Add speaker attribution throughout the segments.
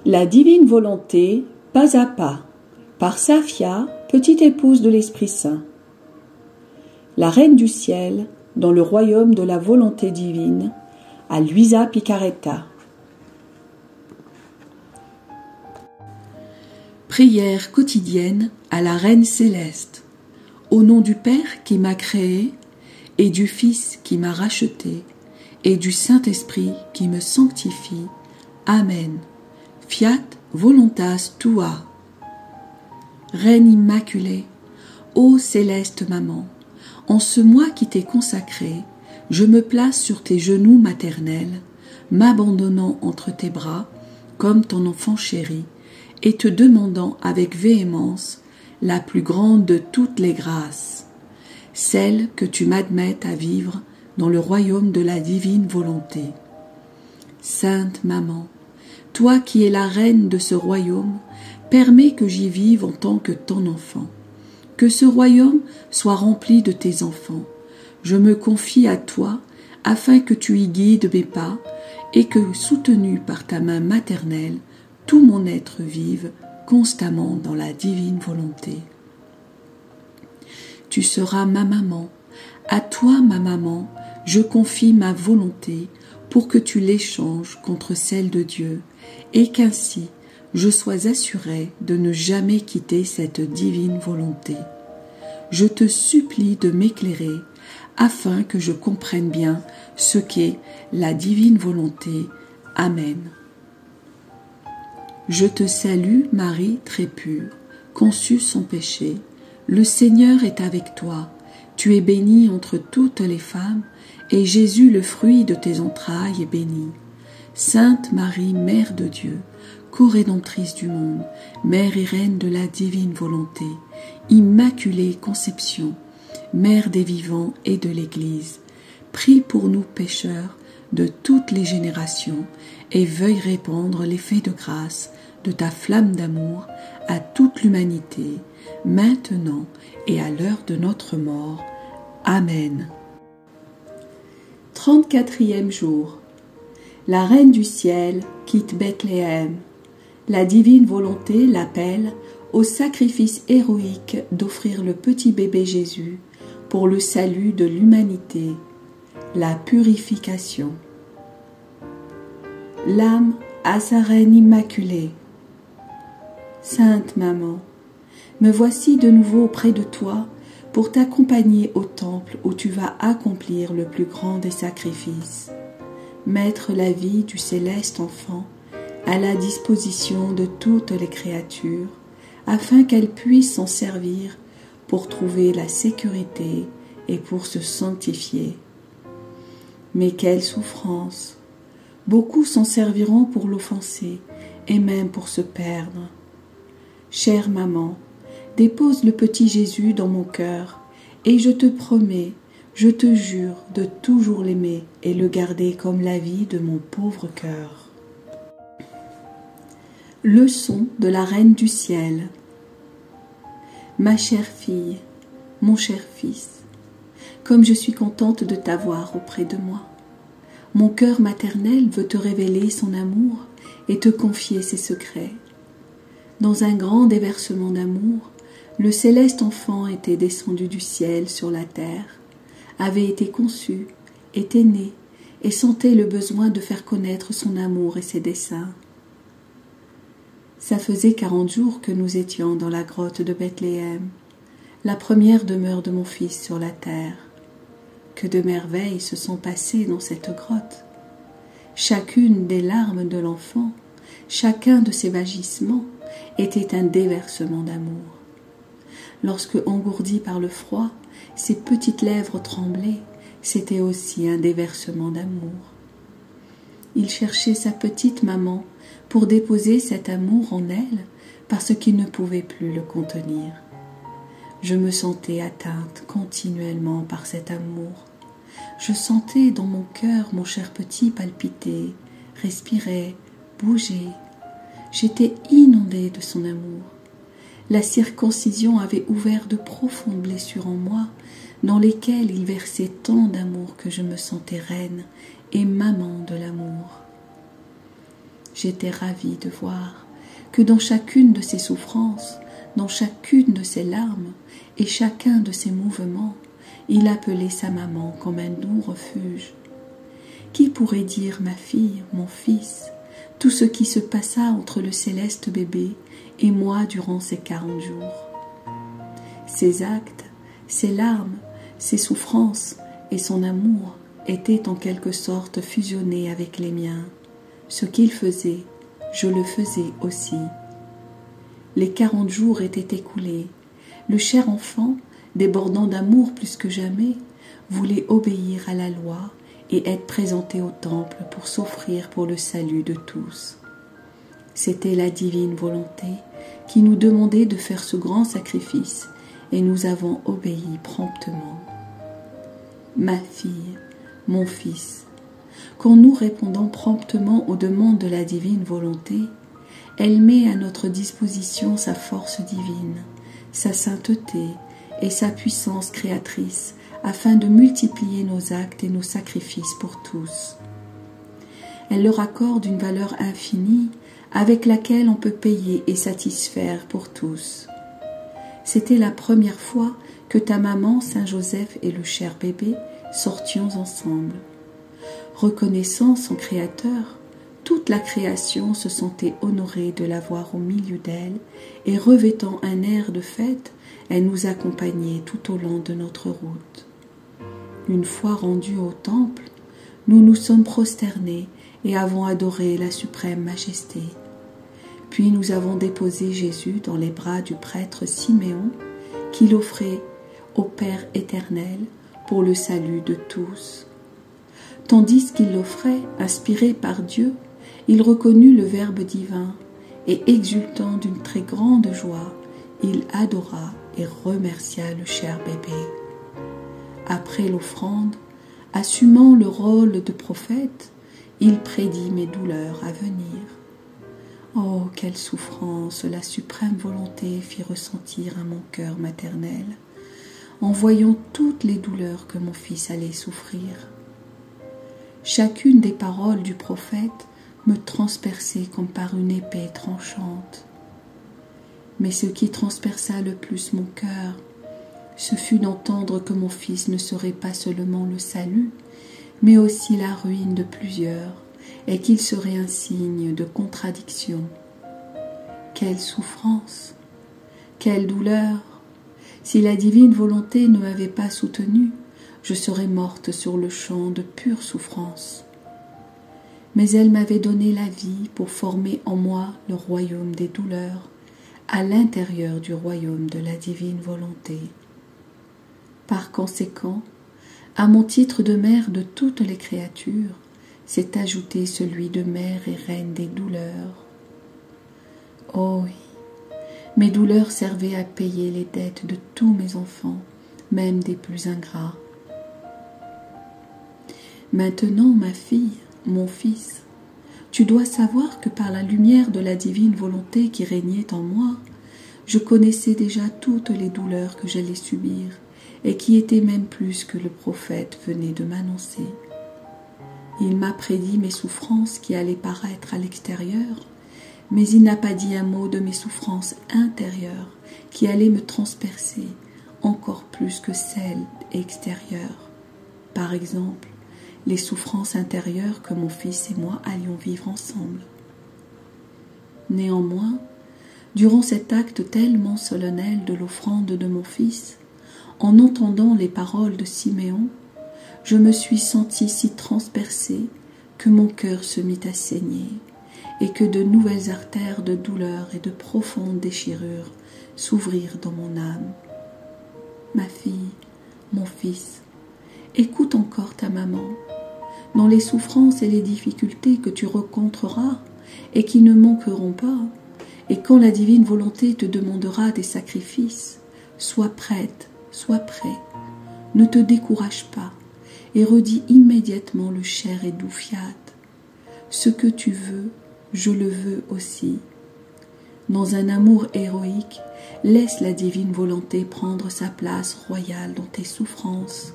Speaker 1: La divine volonté, pas à pas, par Safia, petite épouse de l'Esprit Saint. La Reine du Ciel, dans le royaume de la volonté divine, à Luisa Picaretta. Prière quotidienne à la Reine Céleste. Au nom du Père qui m'a créé, et du Fils qui m'a racheté, et du Saint-Esprit qui me sanctifie. Amen. Fiat voluntas tua. Reine immaculée, ô céleste maman, en ce mois qui t'est consacré, je me place sur tes genoux maternels, m'abandonnant entre tes bras, comme ton enfant chéri, et te demandant avec véhémence la plus grande de toutes les grâces, celle que tu m'admettes à vivre dans le royaume de la divine volonté. Sainte Maman, toi qui es la reine de ce royaume, permets que j'y vive en tant que ton enfant. Que ce royaume soit rempli de tes enfants. Je me confie à toi afin que tu y guides mes pas et que, soutenu par ta main maternelle, tout mon être vive constamment dans la divine volonté. Tu seras ma maman. À toi, ma maman, je confie ma volonté pour que tu l'échanges contre celle de Dieu et qu'ainsi je sois assurée de ne jamais quitter cette divine volonté. Je te supplie de m'éclairer afin que je comprenne bien ce qu'est la divine volonté. Amen. Je te salue, Marie très pure, conçue sans péché. Le Seigneur est avec toi. Tu es bénie entre toutes les femmes, et Jésus, le fruit de tes entrailles, est béni. Sainte Marie, Mère de Dieu, co-rédemptrice du monde, Mère et Reine de la divine volonté, Immaculée Conception, Mère des vivants et de l'Église, prie pour nous pécheurs de toutes les générations et veuille répandre l'effet de grâce de ta flamme d'amour à toute l'humanité, maintenant et à l'heure de notre mort. Amen. 34e jour. La Reine du Ciel quitte Bethléem. La divine volonté l'appelle au sacrifice héroïque d'offrir le petit bébé Jésus pour le salut de l'humanité, la purification. L'âme à sa Reine immaculée. Sainte Maman, me voici de nouveau auprès de toi pour t'accompagner au temple où tu vas accomplir le plus grand des sacrifices, mettre la vie du céleste enfant à la disposition de toutes les créatures, afin qu'elles puissent s'en servir pour trouver la sécurité et pour se sanctifier. Mais quelle souffrance! Beaucoup s'en serviront pour l'offenser et même pour se perdre. Chère maman, dépose le petit Jésus dans mon cœur et je te promets, je te jure de toujours l'aimer et le garder comme la vie de mon pauvre cœur. Leçon de la Reine du Ciel. Ma chère fille, mon cher fils, comme je suis contente de t'avoir auprès de moi. Mon cœur maternel veut te révéler son amour et te confier ses secrets. Dans un grand déversement d'amour, le céleste enfant était descendu du ciel sur la terre, avait été conçu, était né et sentait le besoin de faire connaître son amour et ses desseins. Ça faisait 40 jours que nous étions dans la grotte de Bethléem, la première demeure de mon fils sur la terre. Que de merveilles se sont passées dans cette grotte. Chacune des larmes de l'enfant, chacun de ses vagissements était un déversement d'amour. Lorsque, engourdi par le froid, ses petites lèvres tremblaient, c'était aussi un déversement d'amour. Il cherchait sa petite maman pour déposer cet amour en elle parce qu'il ne pouvait plus le contenir. Je me sentais atteinte continuellement par cet amour. Je sentais dans mon cœur mon cher petit palpiter, respirer, bouger. J'étais inondée de son amour. La circoncision avait ouvert de profondes blessures en moi, dans lesquelles il versait tant d'amour que je me sentais reine et maman de l'amour. j'étais ravie de voir que dans chacune de ses souffrances, dans chacune de ses larmes et chacun de ses mouvements, il appelait sa maman comme un doux refuge. Qui pourrait dire, ma fille, mon fils, tout ce qui se passa entre le céleste bébé et moi durant ces 40 jours? Ses actes, ses larmes, ses souffrances et son amour étaient en quelque sorte fusionnés avec les miens. Ce qu'il faisait, je le faisais aussi. Les 40 jours étaient écoulés. Le cher enfant, débordant d'amour plus que jamais, voulait obéir à la loi et être présenté au temple pour s'offrir pour le salut de tous. C'était la divine volonté qui nous demandait de faire ce grand sacrifice et nous avons obéi promptement. Ma fille, mon fils, quand nous répondons promptement aux demandes de la divine volonté, elle met à notre disposition sa force divine, sa sainteté et sa puissance créatrice afin de multiplier nos actes et nos sacrifices pour tous. Elle leur accorde une valeur infinie avec laquelle on peut payer et satisfaire pour tous. C'était la première fois que ta maman, Saint Joseph et le cher bébé sortions ensemble. Reconnaissant son Créateur, toute la création se sentait honorée de l'avoir au milieu d'elle et revêtant un air de fête, elle nous accompagnait tout au long de notre route. Une fois rendus au temple, nous nous sommes prosternés et avons adoré la suprême majesté. Puis nous avons déposé Jésus dans les bras du prêtre Siméon, qui l'offrait au Père éternel pour le salut de tous. Tandis qu'il l'offrait, inspiré par Dieu, il reconnut le Verbe divin et, exultant d'une très grande joie, il adora et remercia le cher bébé. Après l'offrande, assumant le rôle de prophète, il prédit mes douleurs à venir. Oh, quelle souffrance la suprême volonté fit ressentir à mon cœur maternel, en voyant toutes les douleurs que mon fils allait souffrir. Chacune des paroles du prophète me transperçait comme par une épée tranchante. Mais ce qui transperça le plus mon cœur, ce fut d'entendre que mon fils ne serait pas seulement le salut, mais aussi la ruine de plusieurs, et qu'il serait un signe de contradiction. Quelle souffrance, quelle douleur! Si la divine volonté ne m'avait pas soutenue, je serais morte sur le champ de pure souffrance. Mais elle m'avait donné la vie pour former en moi le royaume des douleurs, à l'intérieur du royaume de la divine volonté. Par conséquent, à mon titre de mère de toutes les créatures, s'est ajouté celui de mère et reine des douleurs. Oh oui, mes douleurs servaient à payer les dettes de tous mes enfants, même des plus ingrats. Maintenant, ma fille, mon fils, tu dois savoir que par la lumière de la divine volonté qui régnait en moi, je connaissais déjà toutes les douleurs que j'allais subir et qui étaient même plus que le prophète venait de m'annoncer. Il m'a prédit mes souffrances qui allaient paraître à l'extérieur, mais il n'a pas dit un mot de mes souffrances intérieures qui allaient me transpercer encore plus que celles extérieures. Par exemple, les souffrances intérieures que mon fils et moi allions vivre ensemble. Néanmoins, durant cet acte tellement solennel de l'offrande de mon fils, en entendant les paroles de Siméon, je me suis sentie si transpercée que mon cœur se mit à saigner et que de nouvelles artères de douleur et de profondes déchirures s'ouvrirent dans mon âme. Ma fille, mon fils, écoute encore ta maman. Dans les souffrances et les difficultés que tu rencontreras et qui ne manqueront pas, et quand la divine volonté te demandera des sacrifices, sois prête, sois prêt, ne te décourage pas et redis immédiatement le cher et doux fiat. Ce que tu veux, je le veux aussi. Dans un amour héroïque, laisse la divine volonté prendre sa place royale dans tes souffrances,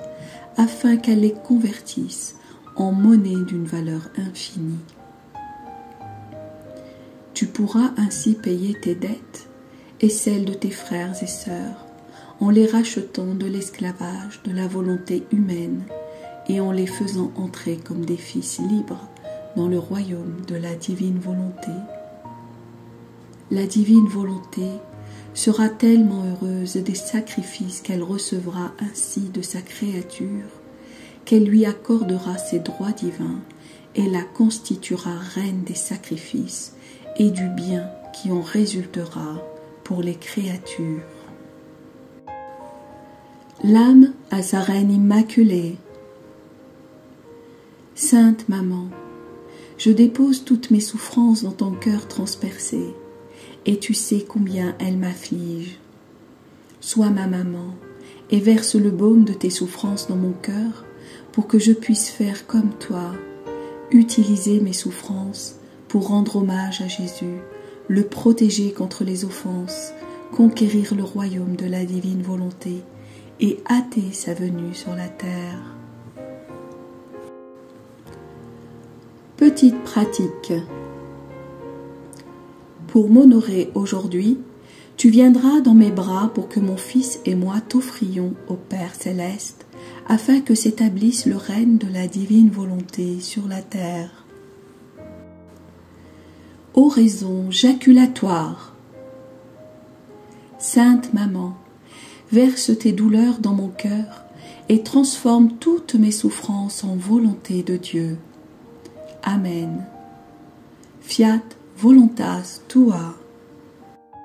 Speaker 1: afin qu'elle les convertisse en monnaie d'une valeur infinie. Tu pourras ainsi payer tes dettes et celles de tes frères et sœurs, en les rachetant de l'esclavage de la volonté humaine et en les faisant entrer comme des fils libres dans le royaume de la divine volonté. La divine volonté sera tellement heureuse des sacrifices qu'elle recevra ainsi de sa créature, qu'elle lui accordera ses droits divins et la constituera reine des sacrifices et du bien qui en résultera pour les créatures. L'âme à sa reine immaculée. Sainte Maman, je dépose toutes mes souffrances dans ton cœur transpercé, et tu sais combien elles m'affligent. Sois ma maman, et verse le baume de tes souffrances dans mon cœur, pour que je puisse faire comme toi, utiliser mes souffrances pour rendre hommage à Jésus, le protéger contre les offenses, conquérir le royaume de la divine volonté et hâter sa venue sur la terre. Petite pratique. Pour m'honorer aujourd'hui, tu viendras dans mes bras pour que mon Fils et moi t'offrions au Père céleste, afin que s'établisse le règne de la divine volonté sur la terre. Oraison jaculatoire. Sainte Maman, verse tes douleurs dans mon cœur et transforme toutes mes souffrances en volonté de Dieu. Amen. Fiat voluntas tua.